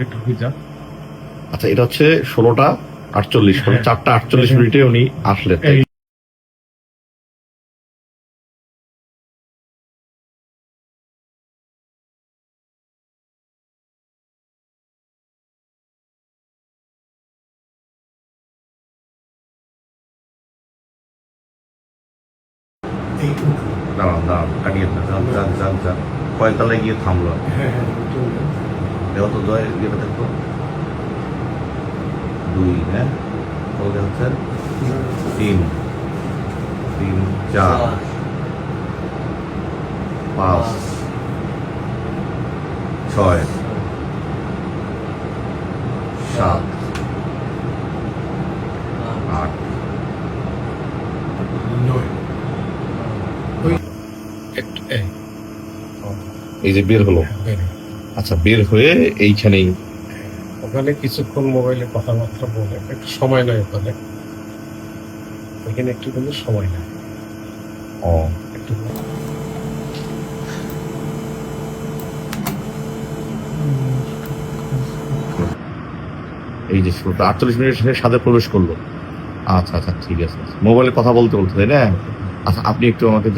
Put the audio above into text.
একটু ভিজা। আচ্ছা, এটা হচ্ছে 16টা 48, মানে 4টা 48 উনি আসলেন। এই দাঁড়ান দাঁড়ান, কাটিয়ে যান যান যান যান। কয়তলায় গিয়ে থামলো? হ্যাঁ দেওয়া তো জয় ইয়েটা দেখো, 2, হ্যাঁ বলতে হচ্ছে 3, 4, 5, 6, 7, 8। একটু এই যে বের হলো। আচ্ছা, বের হয়ে এইখানেই ওখানে কিছুক্ষণ মোবাইলে কথাবার্তা বলে একটু সময় নেয় ওখানে, এখানে একটু কিন্তু সময় নেয় ও একটু। এই যে 48 মিনিটের সাথে প্রবেশ করলো। আচ্ছা আচ্ছা, ঠিক আছে। মোবাইলে কথা বলতে বলতে, তাই না? আচ্ছা, আপনি একটু আমাকে